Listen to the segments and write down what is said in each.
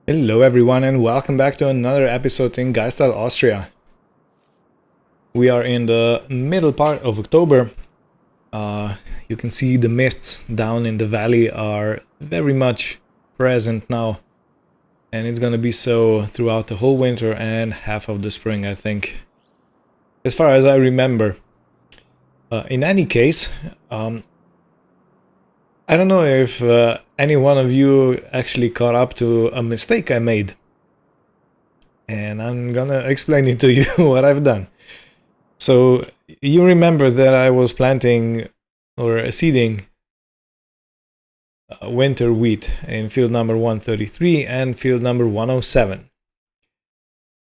Hello everyone and welcome back to another episode in Geistal, Austria. We are in the middle part of October. You can see the mists down in the valley are very much present now. And it's gonna be so throughout the whole winter and half of the spring, I think. As far as I remember. In any case, I don't know if any one of you actually caught up to a mistake I made. And I'm gonna explain it to you what I've done. So, you remember that I was planting or seeding winter wheat in field number 133 and field number 107.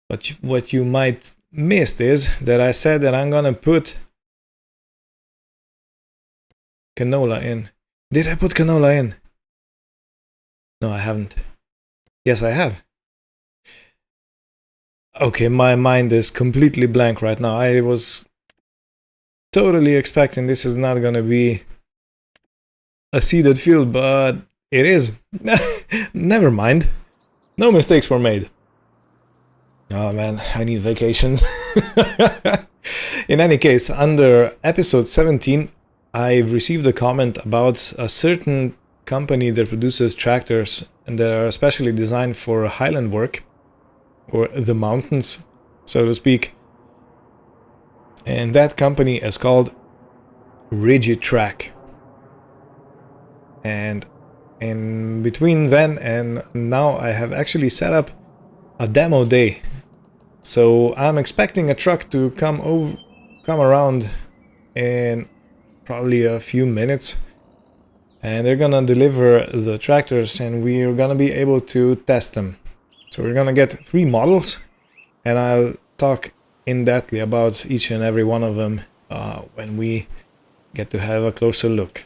But what you might missed is that I said that I'm gonna put canola in. Did I put canola in? No, I haven't. Yes, I have. Okay, my mind is completely blank right now. I was totally expecting this is not gonna be a seeded field, but it is. Never mind. No mistakes were made. Oh man, I need vacations. In any case, under episode 17, I've received a comment about a certain company that produces tractors and that are especially designed for highland work, or the mountains, so to speak. And that company is called Rigitrac. And in between then and now, I have actually set up a demo day. So I'm expecting a truck to come around in probably a few minutes, and they're gonna deliver the tractors and we're gonna be able to test them. So we're gonna get 3 models, and I'll talk in depthly about each and every one of them when we get to have a closer look.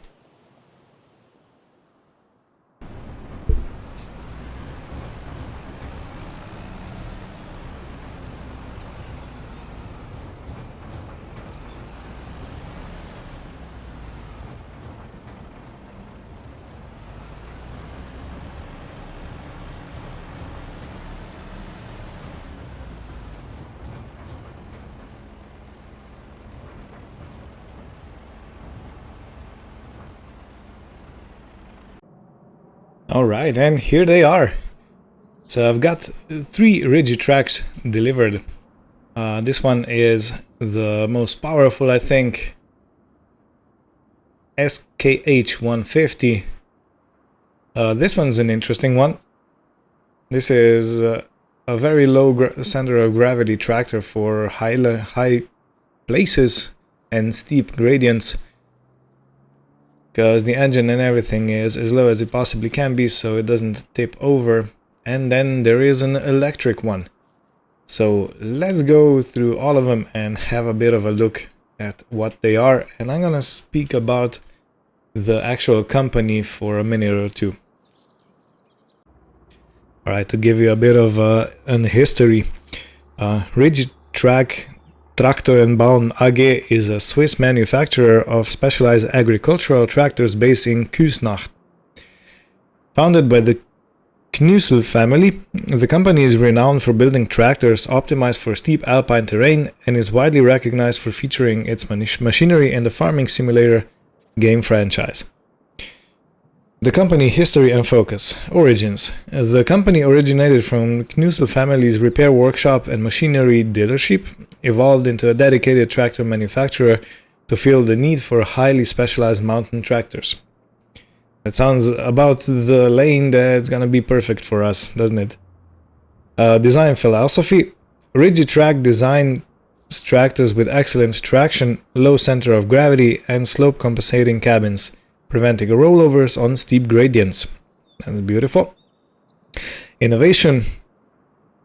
Alright, and here they are. So I've got 3 Rigitracs delivered. This one is the most powerful, I think. SKH 150. This one's an interesting one. This is a very low center of gravity tractor for high places and steep gradients, because the engine and everything is as low as it possibly can be so it doesn't tip over. And then there is an electric one. So let's go through all of them and have a bit of a look at what they are, and I'm gonna speak about the actual company for a minute or two. Alright, to give you a bit of an history, Rigitrac Traktor and Bauen AG is a Swiss manufacturer of specialized agricultural tractors based in Küsnacht. Founded by the Knüssel family, the company is renowned for building tractors optimized for steep alpine terrain and is widely recognized for featuring its machinery in the farming simulator game franchise. The company history and focus. Origins. The company originated from Knüssel family's repair workshop and machinery dealership, evolved into a dedicated tractor manufacturer to fill the need for highly specialized mountain tractors. That sounds about the lane that's gonna be perfect for us, doesn't it? Design philosophy. Rigitrac designs tractors with excellent traction, low center of gravity, and slope compensating cabins, preventing rollovers on steep gradients. That's beautiful. Innovation.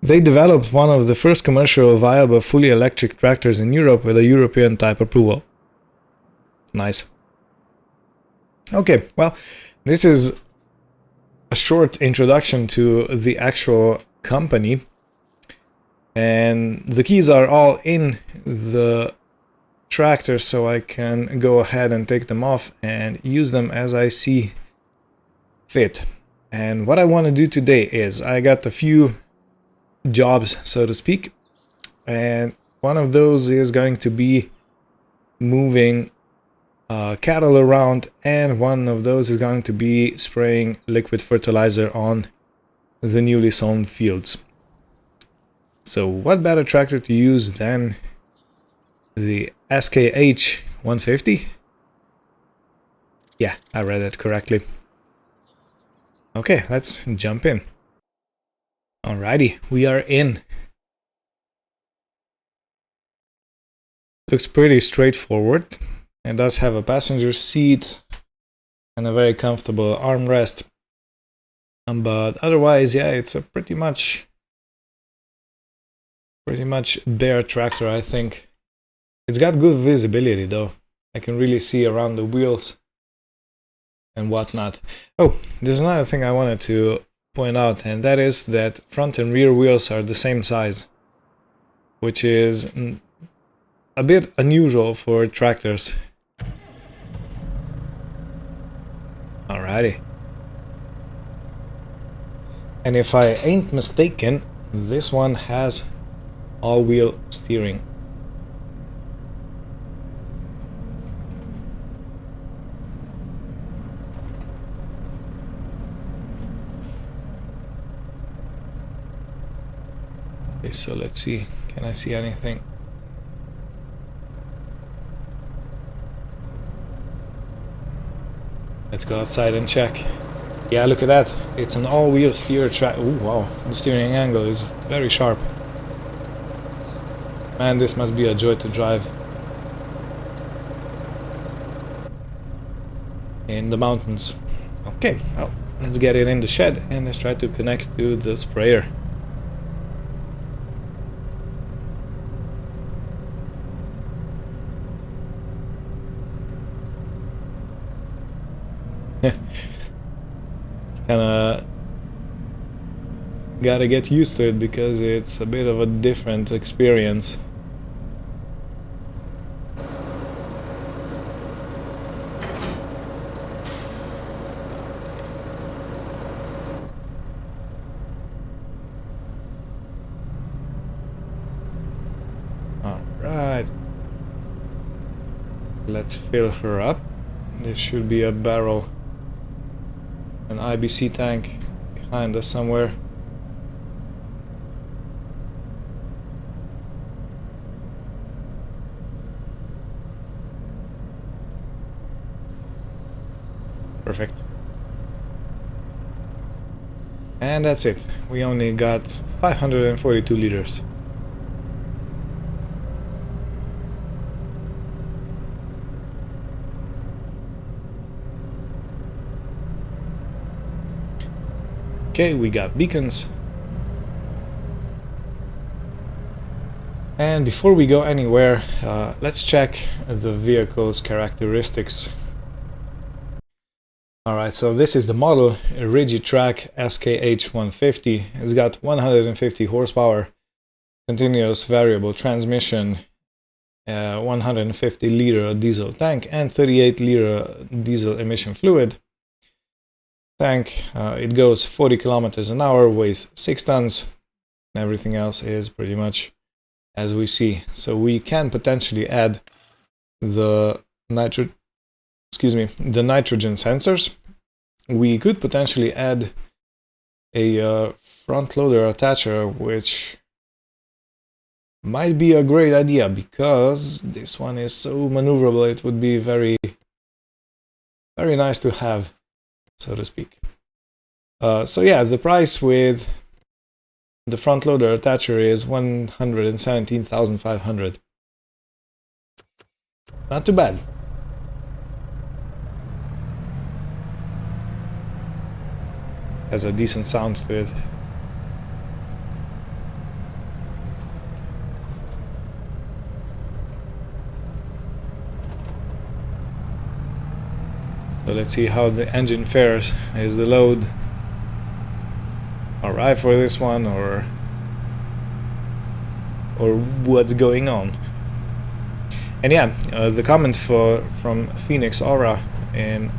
They developed one of the first commercial viable fully electric tractors in Europe with a European type approval. Nice. Okay, well, this is a short introduction to the actual company, and the keys are all in the tractor, so I can go ahead and take them off and use them as I see fit. And what I want to do today is I got a few jobs, so to speak, and one of those is going to be moving cattle around, and one of those is going to be spraying liquid fertilizer on the newly sown fields. So what better tractor to use than the SKH 150? Yeah, I read it correctly. Okay, let's jump in. Alrighty, we are in. Looks pretty straightforward. It does have a passenger seat and a very comfortable armrest. But otherwise, yeah, it's a pretty much bare tractor, I think. It's got good visibility though. I can really see around the wheels and whatnot. Oh, there's another thing I wanted to point out, and that is that front and rear wheels are the same size, which is a bit unusual for tractors. Alrighty. And if I ain't mistaken, this one has all-wheel steering. Okay, so let's see. Can I see anything? Let's go outside and check. Yeah, look at that. It's an all-wheel steer track. Ooh, wow. The steering angle is very sharp. Man, this must be a joy to drive. In the mountains. Okay, well, let's get it in the shed and let's try to connect to the sprayer. It's kinda gotta get used to it because it's a bit of a different experience. Alright. Let's fill her up. There should be a barrel, an IBC tank behind us somewhere. Perfect. And that's it. We only got 542 liters. Okay, we got beacons. And before we go anywhere, let's check the vehicle's characteristics. Alright, so this is the model Rigitrac SKH 150. It's got 150 horsepower, continuous variable transmission, 150 liter diesel tank, and 38 liter diesel emission fluid. Tank, it goes 40 kilometers an hour, weighs 6 tons. Everything else is pretty much as we see. So we can potentially add the nitrogen sensors. We could potentially add a front loader attacher, which might be a great idea because this one is so maneuverable. It would be very nice to have, so to speak. So yeah, the price with the front loader attacher is 117,500. Not too bad. Has a decent sound to it. So let's see how the engine fares. Is the load alright for this one, or what's going on? And yeah, the comment from Phoenix Aura in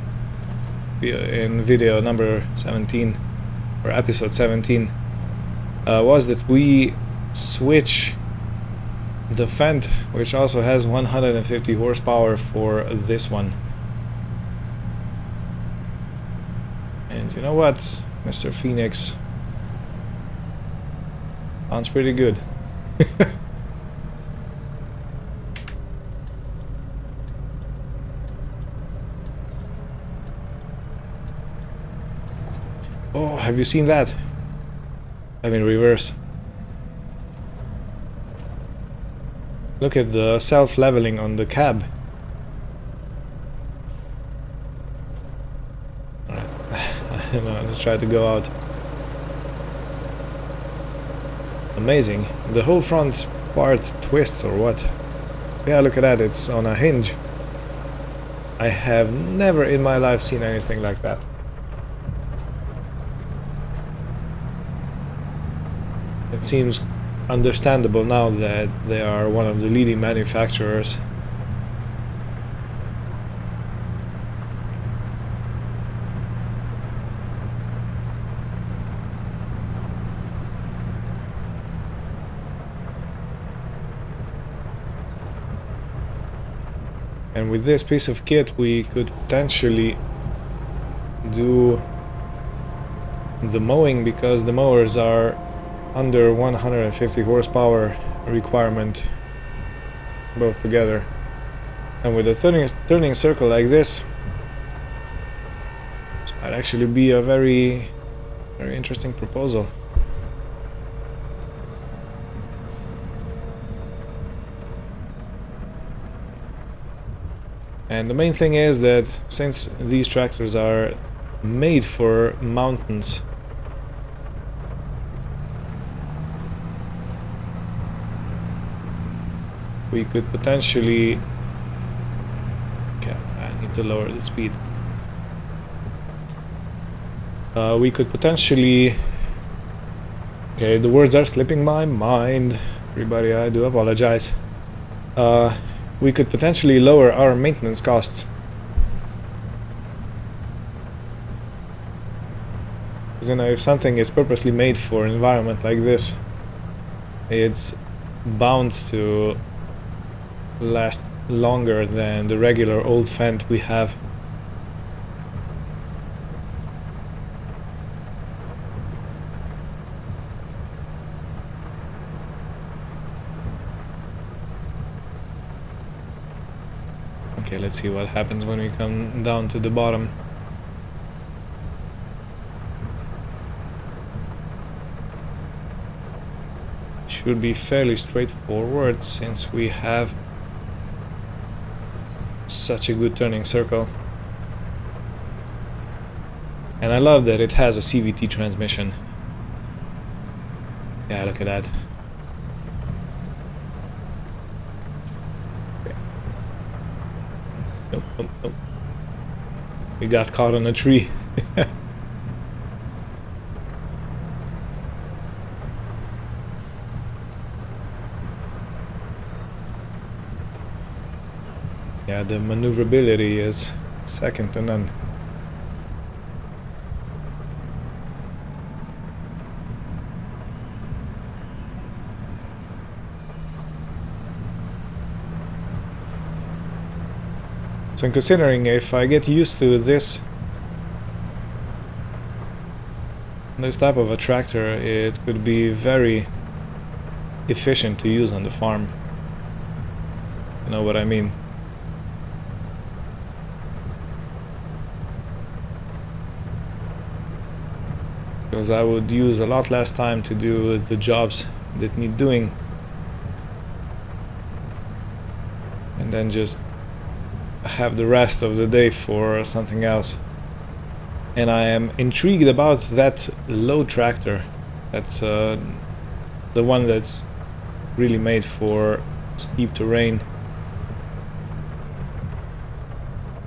video number 17 or episode 17, was that we switch the Fendt, which also has 150 horsepower, for this one. And you know what, Mr. Phoenix? Sounds pretty good. Oh, have you seen that? I mean, reverse. Look at the self-leveling on the cab. Alright, let's try to go out. Amazing. The whole front part twists or what? Yeah, look at that, it's on a hinge. I have never in my life seen anything like that. It seems understandable now that they are one of the leading manufacturers. And with this piece of kit we could potentially do the mowing, because the mowers are under 150 horsepower requirement both together. And with a turning circle like this, this might actually be a very interesting proposal. And the main thing is that since these tractors are made for mountains, we could potentially... Okay, I need to lower the speed. We could potentially... Okay, the words are slipping my mind. Everybody, I do apologize. We could potentially lower our maintenance costs. Because, you know, if something is purposely made for an environment like this, it's bound to last longer than the regular old Fendt we have. Okay, let's see what happens when we come down to the bottom. Should be fairly straightforward since we have such a good turning circle. And I love that it has a CVT transmission. Yeah, look at that. Okay. Nope, nope, nope. We got caught on a tree. Yeah, the maneuverability is second to none. So considering if I get used to this type of a tractor, it could be very efficient to use on the farm. You know what I mean? Because I would use a lot less time to do the jobs that need doing, and then just have the rest of the day for something else. And I am intrigued about that low tractor. That's the one that's really made for steep terrain.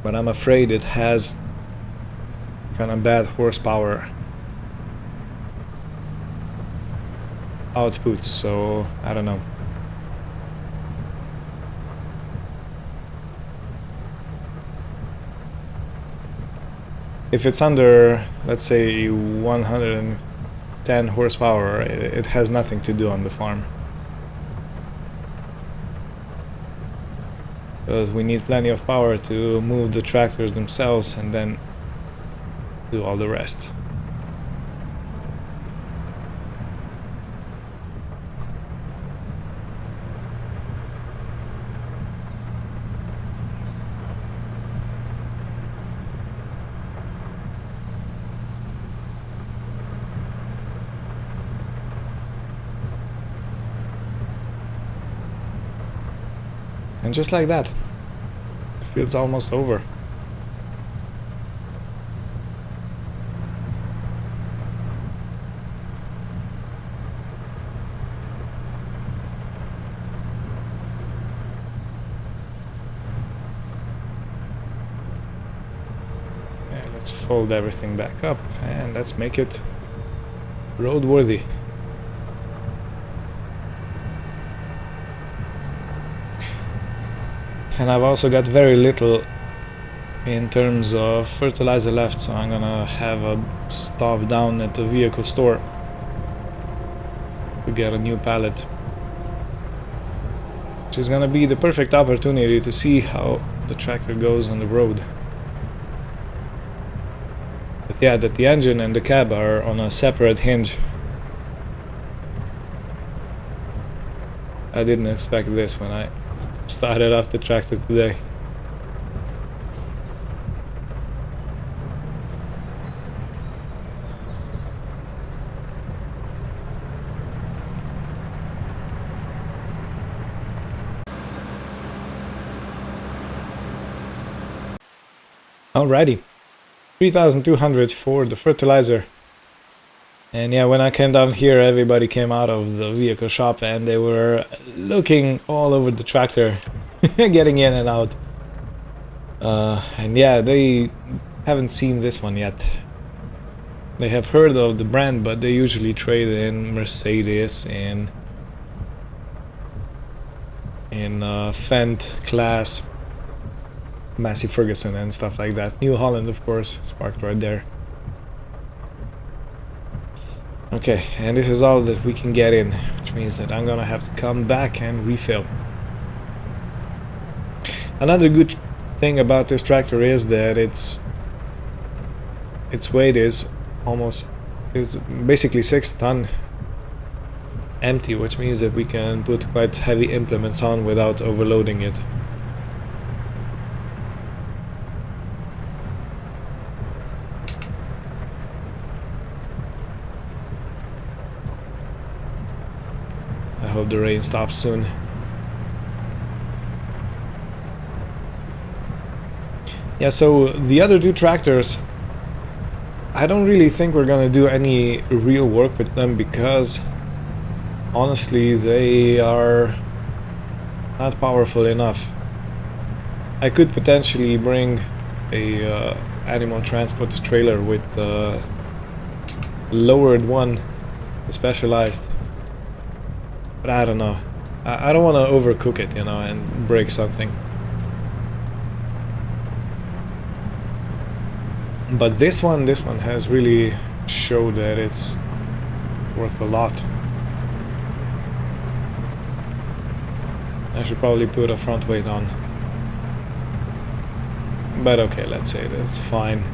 But I'm afraid it has kind of bad horsepower outputs, so I don't know. if it's under, let's say, 110 horsepower, it has nothing to do on the farm. Because we need plenty of power to move the tractors themselves and then do all the rest. And just like that, the field's almost over. And let's fold everything back up and let's make it roadworthy. And I've also got very little in terms of fertilizer left, so I'm gonna have a stop down at the vehicle store to get a new pallet, which is gonna be the perfect opportunity to see how the tractor goes on the road. But yeah, that the engine and the cab are on a separate hinge. I didn't expect this when I started off the tractor today. Alrighty, 3,200 for the fertilizer. And yeah, when I came down here, everybody came out of the vehicle shop and they were looking all over the tractor, getting in and out. And yeah, they haven't seen this one yet. They have heard of the brand, but they usually trade in Mercedes, in Fendt, Class, Massey Ferguson and stuff like that. New Holland, of course, it's parked right there. Okay, and this is all that we can get in, which means that I'm gonna have to come back and refill. Another good thing about this tractor is that its weight is basically 6 ton empty, which means that we can put quite heavy implements on without overloading it. I hope the rain stops soon. Yeah, so the other two tractors, I don't really think we're gonna do any real work with them because honestly they are not powerful enough. I could potentially bring a animal transport trailer with a lowered one, specialized. But I don't know. I don't want to overcook it, you know, and break something. But this one has really showed that it's worth a lot. I should probably put a front weight on. But okay, let's say that's fine.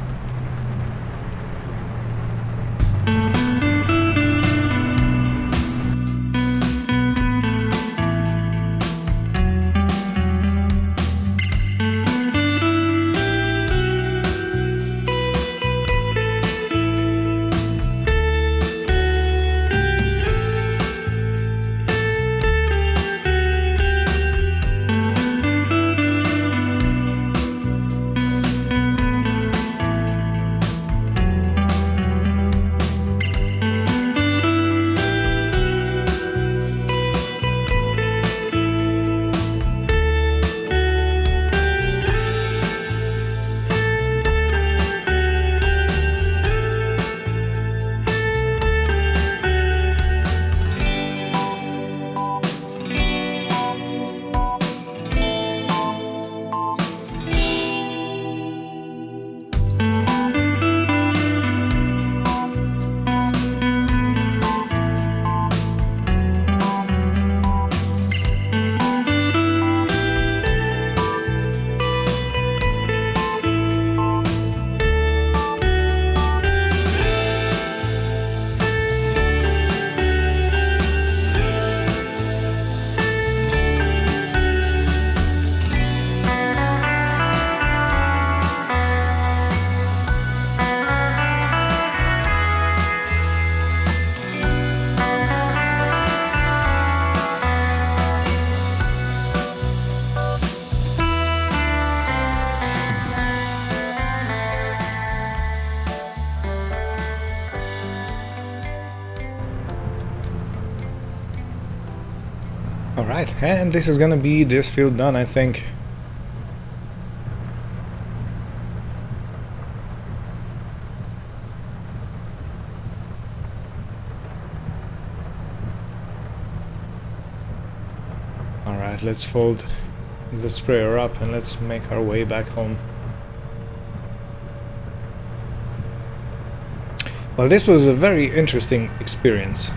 Alright, and this is gonna be this field done, I think. Alright, let's fold the sprayer up and let's make our way back home. Well, this was a very interesting experience.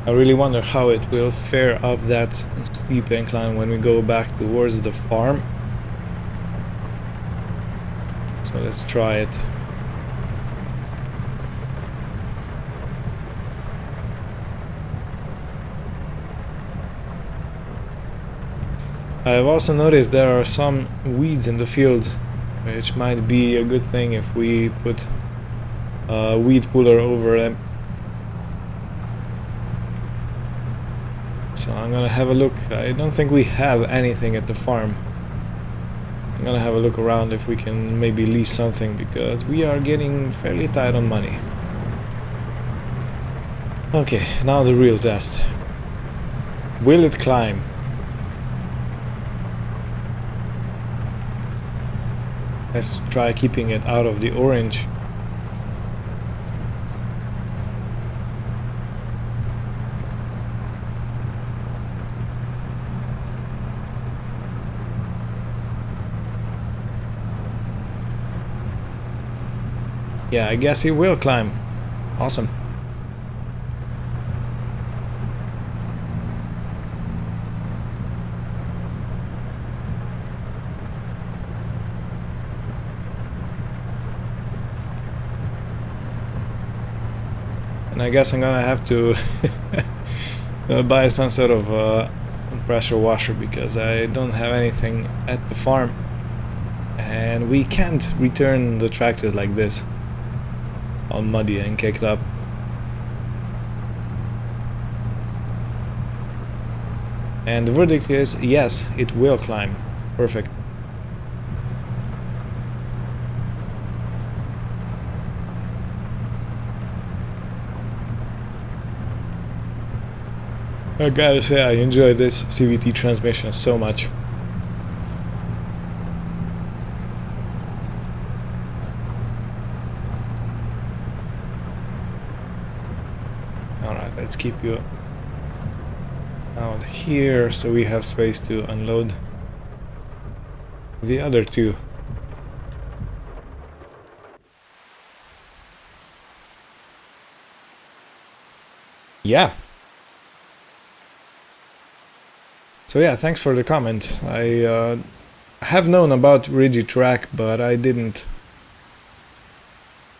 I really wonder how it will fare up that steep incline when we go back towards the farm. So let's try it. I have also noticed there are some weeds in the field, which might be a good thing if we put a weed puller over them. So I'm gonna have a look. I don't think we have anything at the farm. I'm gonna have a look around if we can maybe lease something, because we are getting fairly tight on money. Okay, now the real test. Will it climb? Let's try keeping it out of the orange. Yeah, I guess it will climb. Awesome. And I guess I'm gonna have to buy some sort of pressure washer, because I don't have anything at the farm. And we can't return the tractors like this, all muddy and caked up. And the verdict is yes, it will climb. Perfect. I gotta say, I enjoy this CVT transmission so much. Alright, let's keep you out here so we have space to unload the other two. Yeah. So yeah, thanks for the comment. I have known about Rigitrack, but I didn't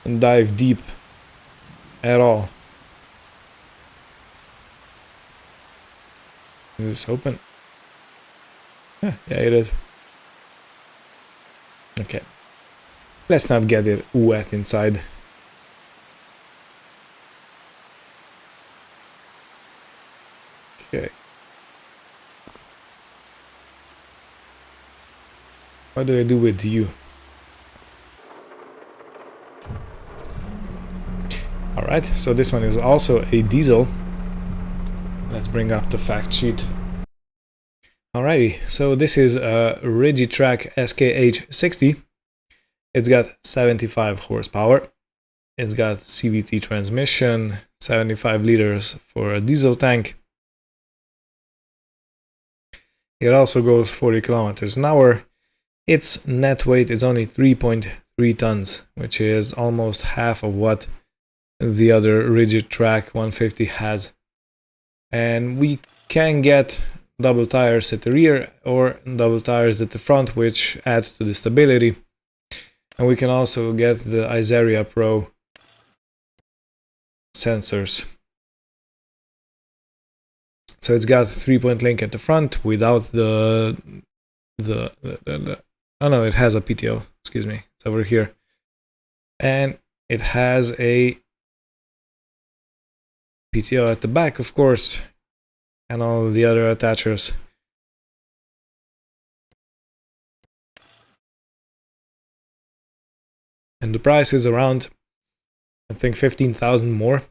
dive deep at all. Is this open? Yeah, it is. Okay. Let's not get it wet inside. Okay. What do I do with you? Alright, so this one is also a diesel. Let's bring up the fact sheet. Alrighty, so this is a Rigitrack SKH60. It's got 75 horsepower. It's got CVT transmission, 75 liters for a diesel tank. It also goes 40 kilometers an hour. Its net weight is only 3.3 tons, which is almost half of what the other Rigitrack 150 has. And we can get double tires at the rear or double tires at the front, which add to the stability. And we can also get the Iseria Pro sensors. So it's got 3-point link at the front without the oh no, it has a PTO, excuse me, it's over here. And it has a PTO at the back, of course, and all the other attachers. And the price is around, I think, 15,000 more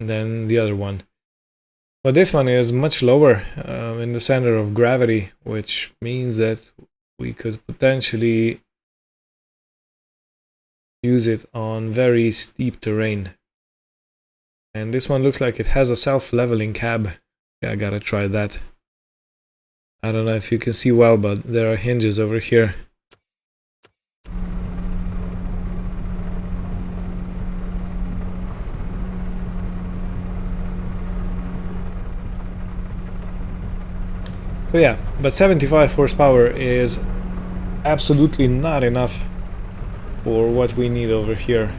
than the other one. But this one is much lower in the center of gravity, which means that we could potentially use it on very steep terrain. And this one looks like it has a self-leveling cab. Yeah, I gotta try that. I don't know if you can see well, but there are hinges over here. So yeah, but 75 horsepower is absolutely not enough for what we need over here.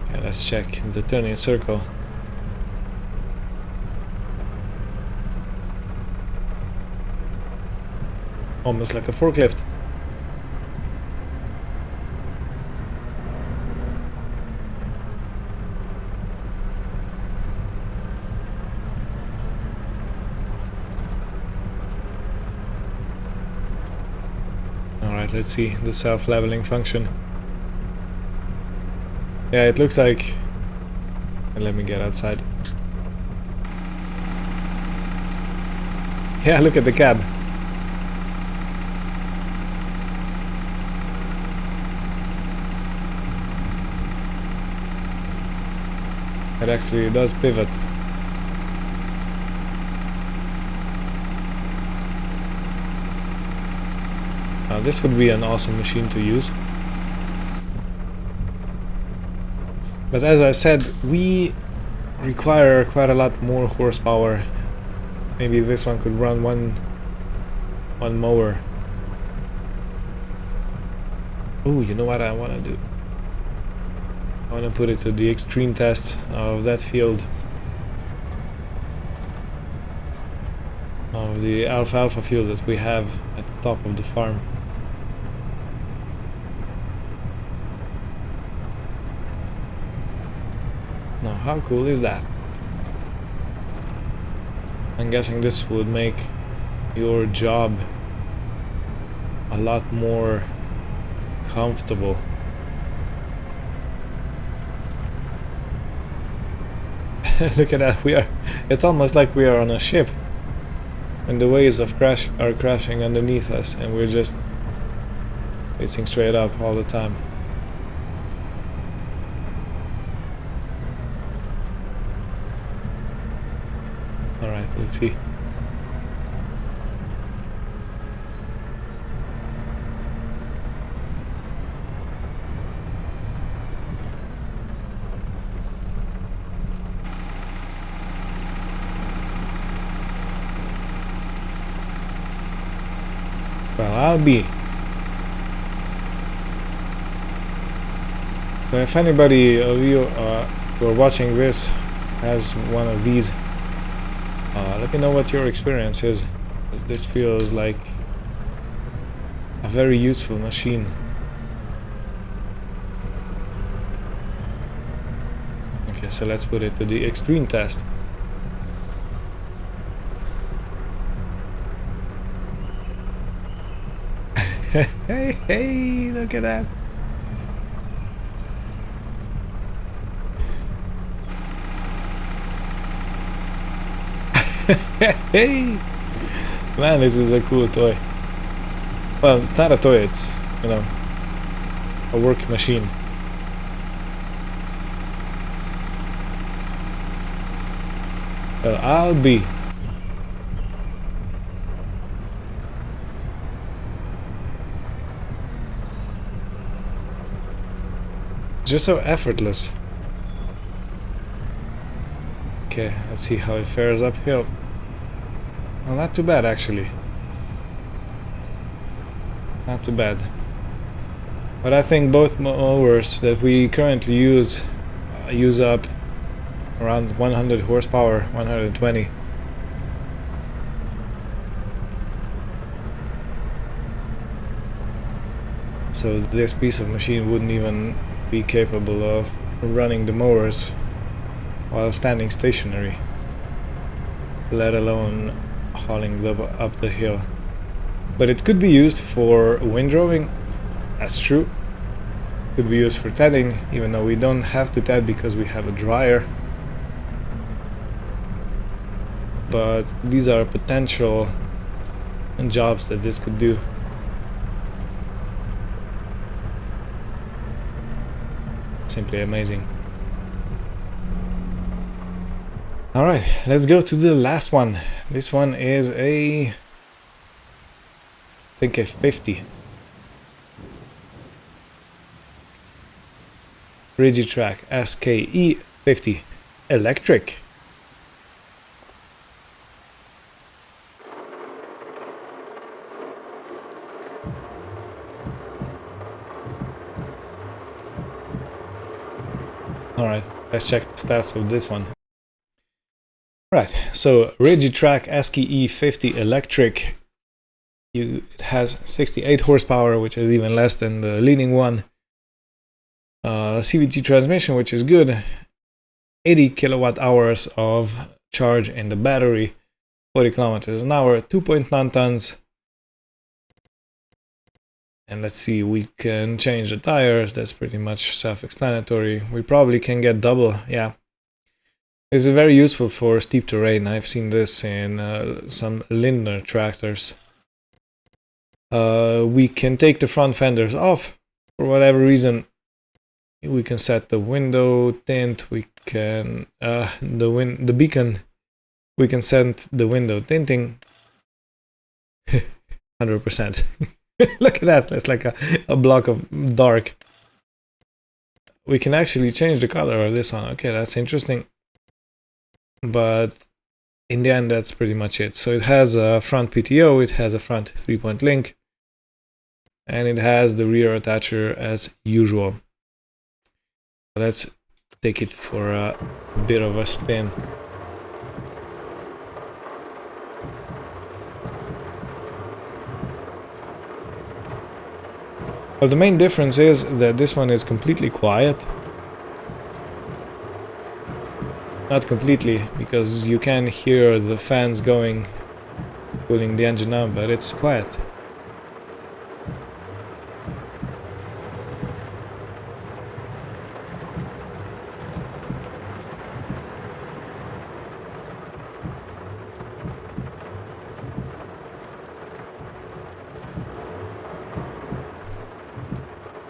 Okay, let's check the turning circle. Almost like a forklift. Alright, let's see the self-leveling function. Yeah, it looks like... Let me get outside. Yeah, look at the cab. It actually does pivot. Now this would be an awesome machine to use. But as I said, we require quite a lot more horsepower. Maybe this one could run one mower. Oh, you know what I want to do? I want to put it to the extreme test of that field. Of the alfalfa field that we have at the top of the farm. Now, how cool is that? I'm guessing this would make your job a lot more comfortable. Look at that, it's almost like we are on a ship and the waves are crashing underneath us and we're just facing straight up all the time. Alright, let's see. Well, I'll be. So if anybody of you who are watching this has one of these, let me know what your experience is, because this feels like a very useful machine. Okay, so let's put it to the extreme test. Hey, look at that. Hey, man, this is a cool toy. Well, it's not a toy, it's, you know, a work machine. Well, I'll be. Just so effortless. Okay, let's see how it fares uphill. Well, not too bad actually. Not too bad. But I think both mowers that we currently use up around 100 horsepower, 120. So this piece of machine wouldn't even be capable of running the mowers while standing stationary, let alone hauling them up the hill. But it could be used for windrowing That's true. Could be used for tedding, even though we don't have to ted because we have a dryer. But these are potential jobs that this could do. Simply amazing. Alright, let's go to the last one. This one is I think a 50. Rigitrack SKE 50 electric. Alright, let's check the stats of this one. Right, so Rigitrack SKE 50 electric. It has 68 horsepower, which is even less than the leading one. CVT transmission, which is good. 80 kilowatt hours of charge in the battery. 40 kilometers an hour, 2.9 tons. And let's see, we can change the tires. That's pretty much self-explanatory. We probably can get double, yeah. This is very useful for steep terrain. I've seen this in some Lindner tractors. We can take the front fenders off for whatever reason. We can set the window tint. We can the beacon. We can set the window tinting. 100%. Look at that. That's like a block of dark. We can actually change the color of this one. Okay, that's interesting. But in the end, that's pretty much it. So it has a front PTO. It has a front 3-point link. And it has the rear attacher as usual. Let's take it for a bit of a spin. Well, the main difference is that this one is completely quiet. Not completely, because you can hear the fans going, cooling the engine up, but it's quiet.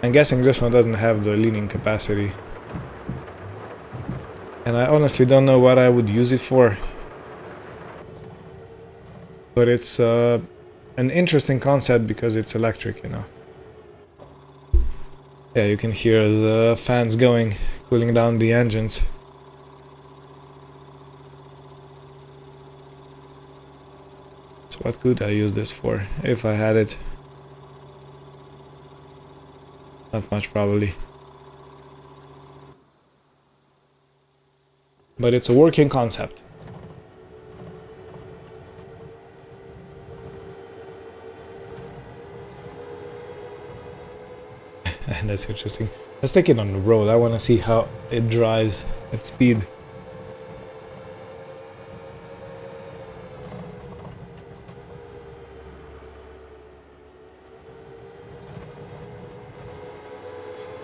I'm guessing this one doesn't have the leaning capacity. And I honestly don't know what I would use it for. But it's an interesting concept because it's electric, you know. Yeah, you can hear the fans going, cooling down the engines. So what could I use this for, if I had it? Not much, probably. But it's a working concept. And that's interesting. Let's take it on the road. I want to see how it drives at speed.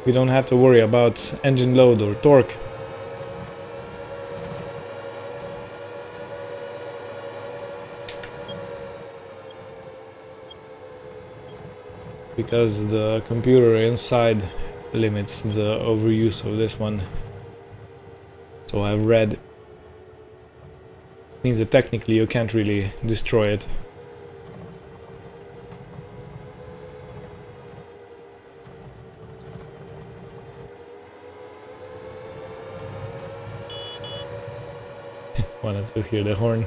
We don't have to worry about engine load or torque. Because the computer inside limits the overuse of this one. So I've read. Means that technically you can't really destroy it. Wanted to hear the horn.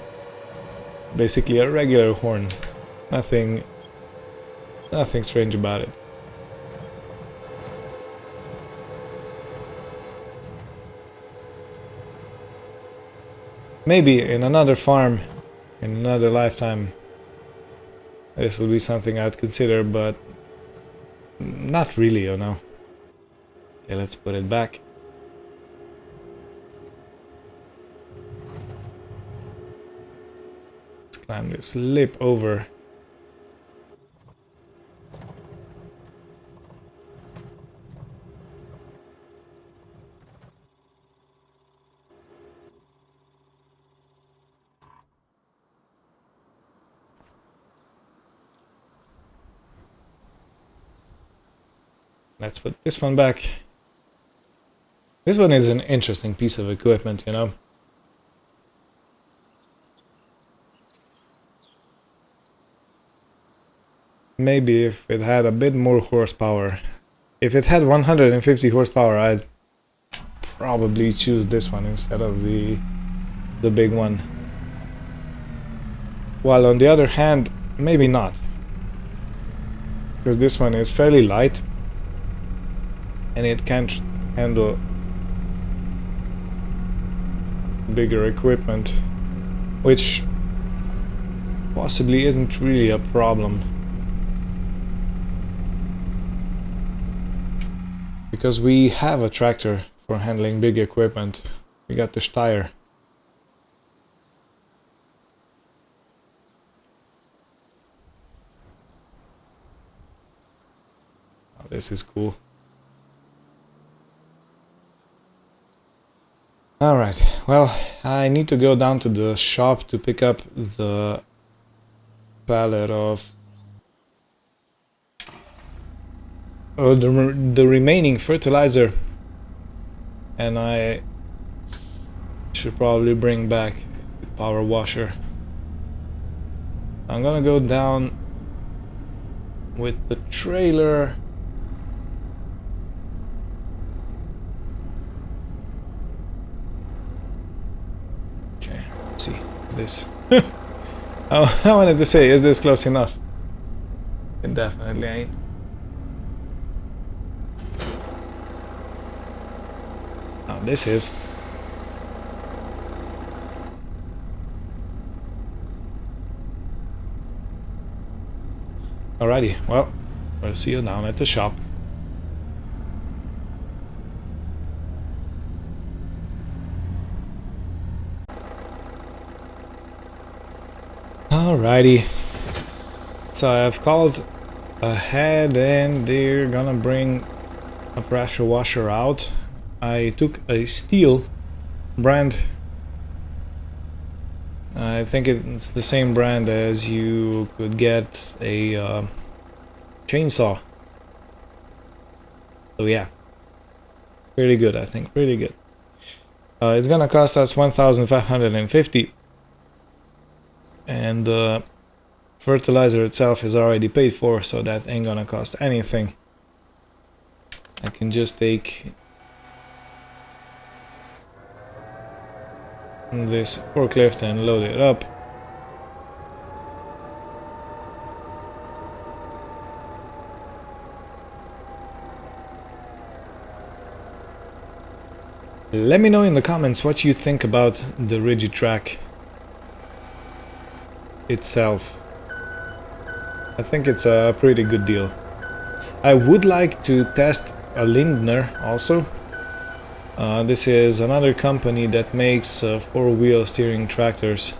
Basically a regular horn. Nothing strange about it. Maybe in another farm, in another lifetime, this would be something I'd consider, but not really, you know. Okay, let's put it back. Let's climb this lip over. let's put this one back. This one is an interesting piece of equipment, you know. Maybe if it had a bit more horsepower. If it had 150 horsepower, I'd probably choose this one instead of the big one. While on the other hand, maybe not. Because this one is fairly light and it can't handle bigger equipment, which possibly isn't really a problem. Because we have a tractor for handling big equipment. We got the Steyr. Oh, this is cool. Alright, well, I need to go down to the shop to pick up the pallet of the remaining fertilizer, and I should probably bring back the power washer. I'm gonna go down with the trailer. Okay, let's see. Is this? Oh, I wanted to say, is this close enough? It definitely ain't. Oh, this is. Alrighty, well, we'll see you down at the shop. Alrighty, so I've called ahead and they're gonna bring a pressure washer out. I took a Stihl brand. I think it's the same brand as you could get a chainsaw. So yeah, pretty good, I think, pretty good. It's gonna cost us 1,550, and the fertilizer itself is already paid for, so that ain't gonna cost anything. I can just take this forklift and load it up. Let me know in the comments what you think about the Rigitrack itself. I think it's a pretty good deal. I would like to test a Lindner also. This is another company that makes four-wheel steering tractors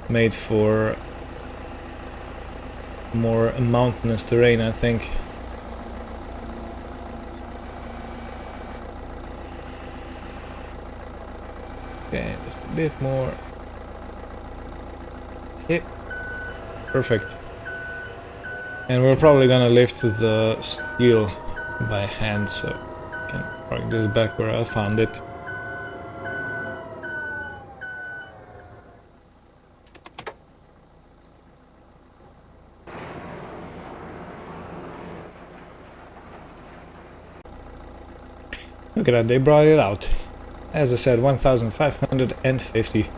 made for more mountainous terrain, I think. Okay, just a bit more. Okay, perfect. And we're probably gonna lift the steel by hand, so I can park this back where I found it. Look at that, they brought it out. As I said, 1,550.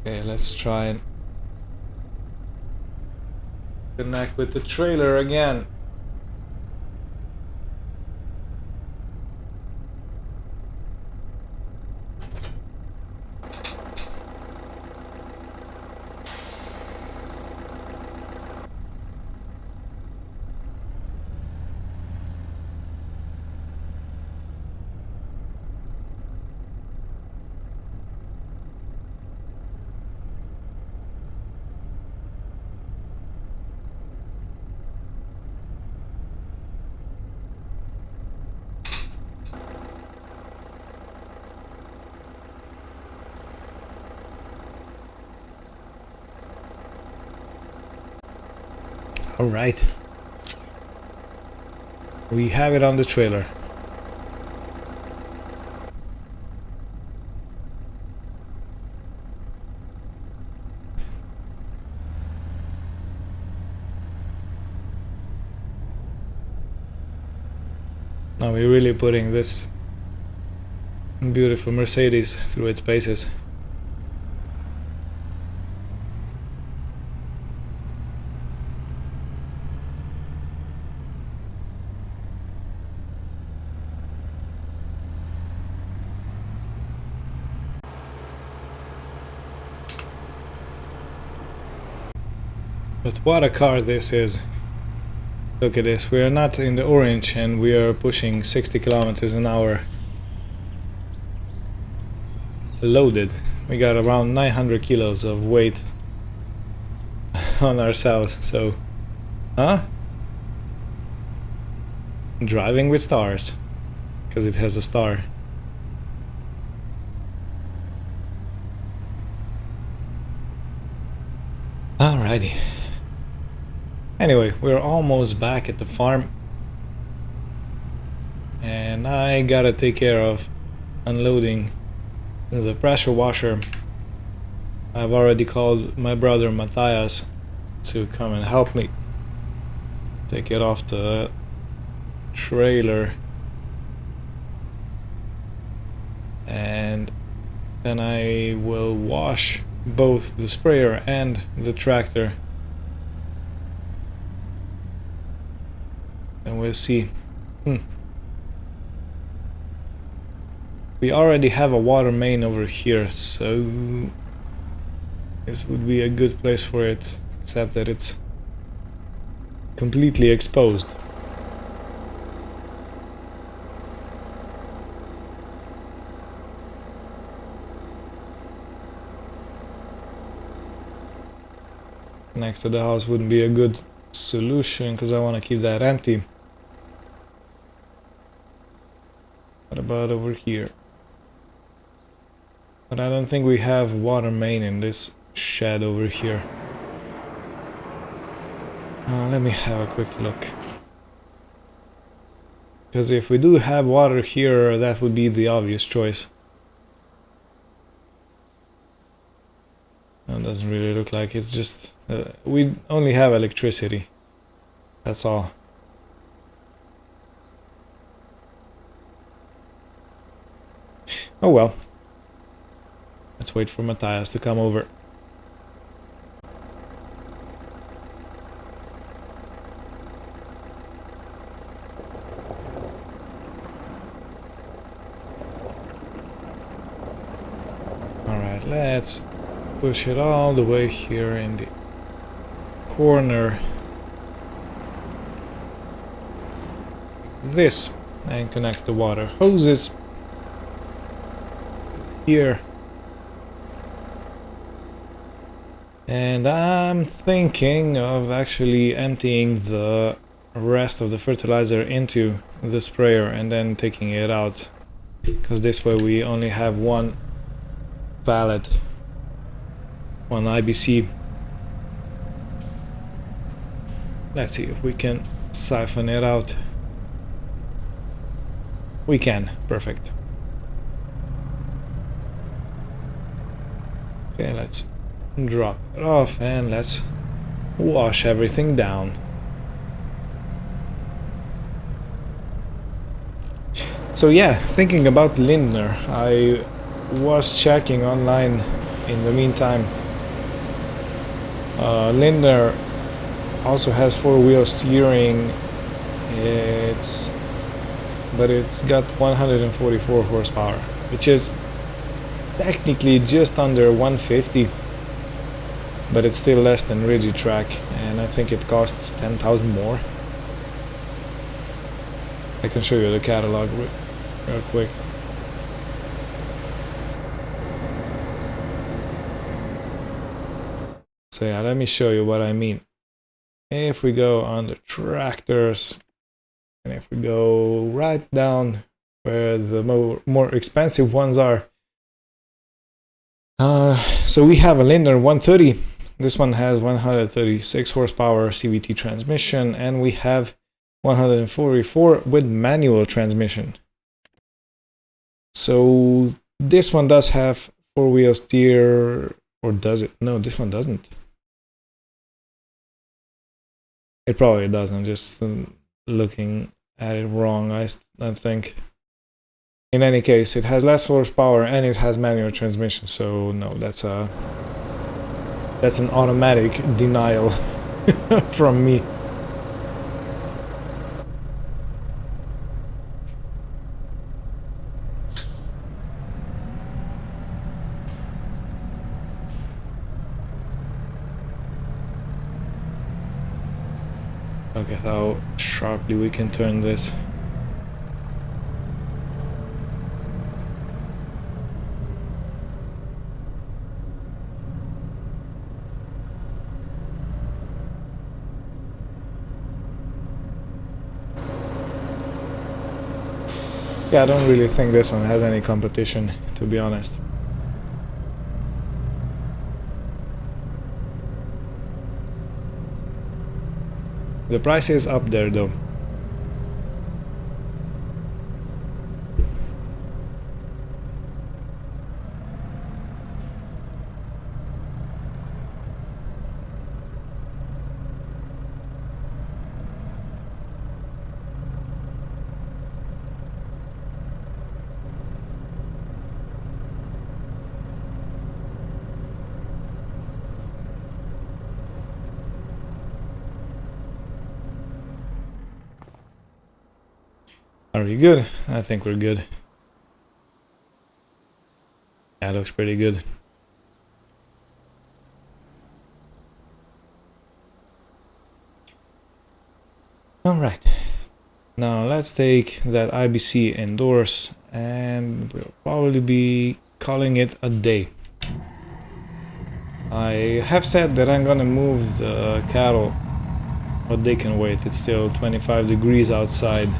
Okay, let's try and connect with the trailer again. Alright. We have it on the trailer. Now we're really putting this beautiful Mercedes through its paces. But what a car this is. Look at this, we are not in the orange and we are pushing 60 kilometers an hour. Loaded. We got around 900 kilos of weight on ourselves, so... Huh? Driving with stars. Because it has a star. Alrighty. Anyway, we're almost back at the farm. And I gotta take care of unloading the pressure washer. I've already called my brother Matthias to come and help me take it off the trailer. And then I will wash both the sprayer and the tractor. And we'll see. We already have a water main over here, so this would be a good place for it, except that it's completely exposed. Next to the house wouldn't be a good solution because I want to keep that empty. What about over here? But I don't think we have water main in this shed over here. Let me have a quick look. Because if we do have water here, that would be the obvious choice. It doesn't really look like it's just... we only have electricity. That's all. Oh well. Let's wait for Matthias to come over. Alright, let's push it all the way here in the corner. This, and connect the water hoses here. And I'm thinking of actually emptying the rest of the fertilizer into the sprayer and then taking it out, because this way we only have one pallet, one IBC. Let's see if we can siphon it out. We can, perfect. Okay, let's drop it off and let's wash everything down. So yeah, thinking about Lindner, I was checking online in the meantime. Lindner also has four-wheel steering. But it's got 144 horsepower, which is technically just under 150. But it's still less than Rigitrack, and I think it costs 10,000 more. I can show you the catalog real quick. So yeah, let me show you what I mean. If we go on the tractors, and if we go right down where the more expensive ones are, so we have a Lindner 130 This one has 136 horsepower CVT transmission, and we have 144 with manual transmission. So this one does have four-wheel steer, or does it? No, this one doesn't. It probably does. I'm just looking at it wrong, I think. In any case, it has less horsepower and it has manual transmission, so no, that's an automatic denial from me. Look at how sharply we can turn this. Yeah, I don't really think this one has any competition, to be honest. The price is up there though. Are we good? I think we're good. That looks pretty good. Alright. Now let's take that IBC indoors and we'll probably be calling it a day. I have said that I'm gonna move the cattle, but they can wait. It's still 25 degrees outside.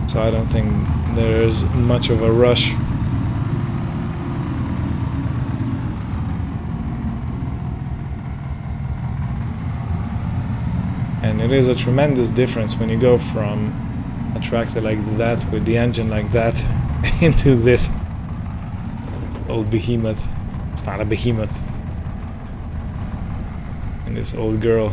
So I don't think there's much of a rush. And it is a tremendous difference when you go from a tractor like that with the engine like that into this old behemoth. It's not a behemoth. And this old girl.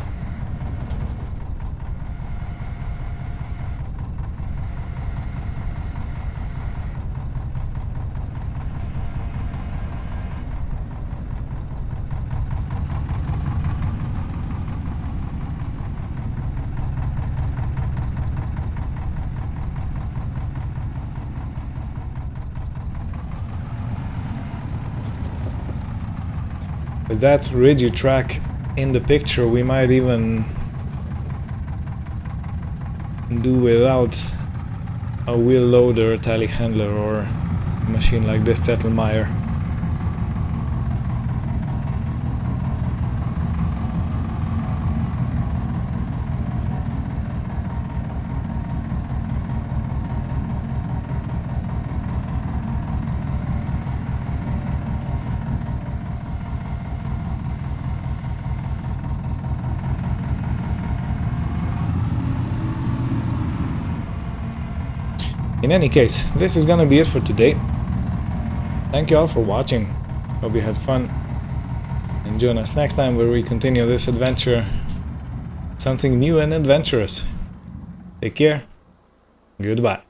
With that rigid track in the picture, we might even do without a wheel loader, telehandler, or a machine like this Zettelmeier. In any case, this is gonna be it for today. Thank you all for watching. Hope you had fun. And join us next time where we continue this adventure. Something new and adventurous. Take care. Goodbye.